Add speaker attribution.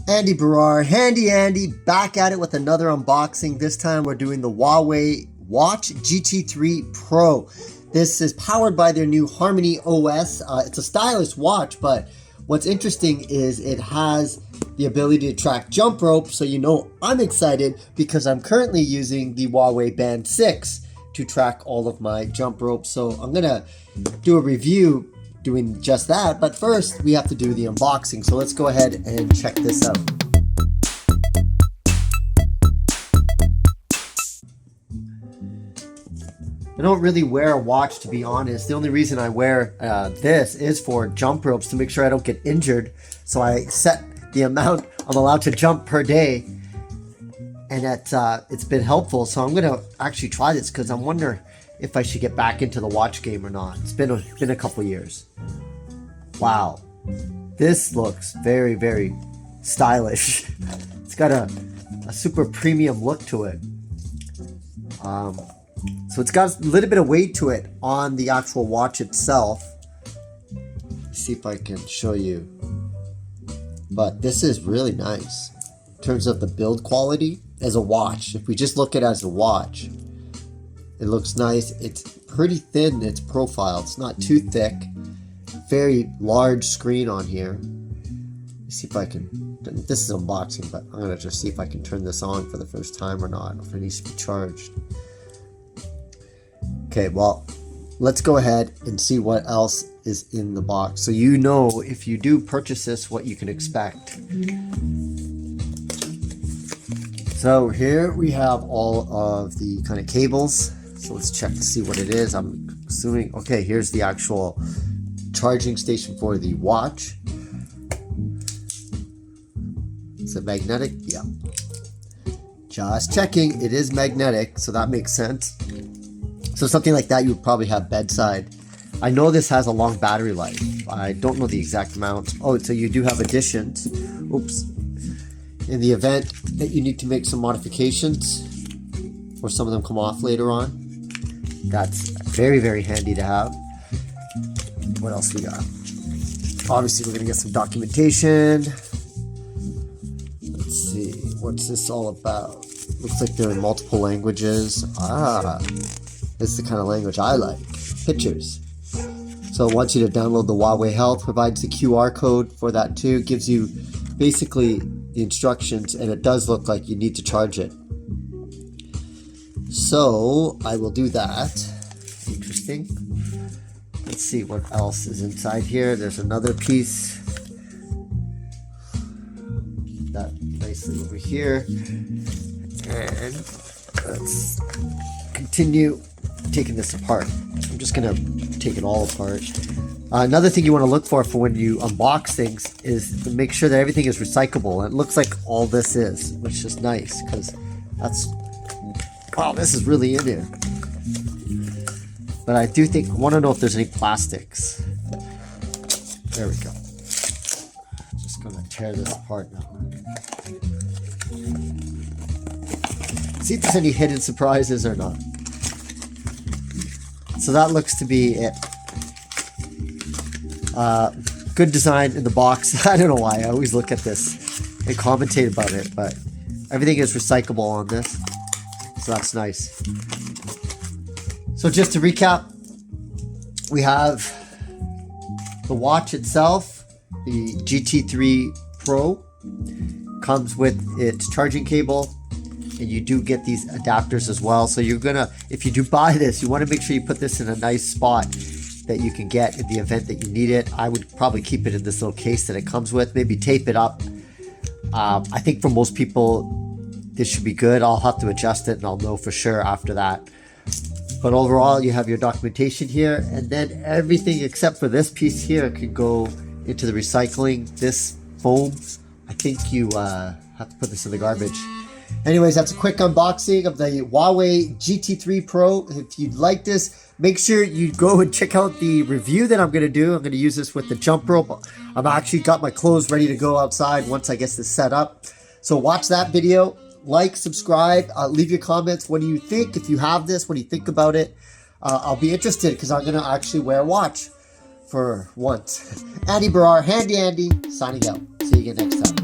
Speaker 1: Andy Baryer, Handy Andy, back at it with another unboxing. This time we're doing the Huawei Watch GT3 Pro. This is powered by their new Harmony OS. It's a stylish watch, but what's interesting is it has the ability to track jump rope, so you know I'm excited because I'm currently using the Huawei Band 6 to track all of my jump ropes. So I'm gonna do a review doing just that, but first we have to do the unboxing. So let's go ahead and check this out. I don't really wear a watch, to be honest. The only reason I wear this is for jump ropes, to make sure I don't get injured. So I set the amount I'm allowed to jump per day, and it's been helpful. So I'm gonna actually try this because I'm wondering if I should get back into the watch game or not. It's been a couple years. Wow, this looks very, very stylish. It's got a super premium look to it. So it's got a little bit of weight to it on the actual watch itself. Let's see if I can show you. But this is really nice in terms of the build quality as a watch. If we just look at it as a watch, it looks nice. It's pretty thin in its profile. It's not too thick. Very large screen on here. Let's see if I can. This is unboxing, but I'm gonna just see if I can turn this on for the first time or not, if it needs to be charged. Okay, well, let's go ahead and see what else is in the box, so you know if you do purchase this what you can expect. So here we have all of the kind of cables. So let's check to see what it is. I'm assuming, okay, here's the actual charging station for the watch. Is it magnetic? Yeah. Just checking, it is magnetic, so that makes sense. So something like that you would probably have bedside. I know this has a long battery life. I don't know the exact amount. Oh, so you do have additions. Oops. In the event that you need to make some modifications, or some of them come off later on. That's very, very handy to have. What else we got? Obviously, we're gonna get some documentation. Let's see, what's this all about? Looks like they're in multiple languages. This is the kind of language I like. Pictures. So it wants you to download the Huawei Health, provides the QR code for that too. It gives you basically the instructions, and it does look like you need to charge it. So I will do that. Interesting. Let's see what else is inside here. There's another piece. That nicely over here. And let's continue taking this apart. I'm just gonna take it all apart. Another thing you want to look for when you unbox things is to make sure that everything is recyclable. And it looks like all this is, which is nice because that's, wow, this is really in here. But I do think, I want to know if there's any plastics. There we go. Just gonna tear this apart now. See if there's any hidden surprises or not. So that looks to be it. Good design in the box. I don't know why I always look at this and commentate about it, but everything is recyclable on this, so that's nice. So just to recap, we have the watch itself, the GT3 Pro, comes with its charging cable, and you do get these adapters as well. So you're gonna, if you do buy this, you want to make sure you put this in a nice spot that you can get in the event that you need it. I would probably keep it in this little case that it comes with, maybe tape it up. I think for most people this should be good. I'll have to adjust it and I'll know for sure after that. But overall, you have your documentation here, and then everything except for this piece here can go into the recycling. This foam, I think you have to put this in the garbage. Anyways, that's a quick unboxing of the Huawei GT3 Pro. If you'd like this, make sure you go and check out the review that I'm going to do. I'm going to use this with the jump rope. I've actually got my clothes ready to go outside once I get this set up. So watch that video, like, subscribe, leave your comments. What do you think? If you have this, what do you think about it? I'll be interested because I'm going to actually wear a watch for once. Andy Baryer, Handy Andy, signing out. See you again next time.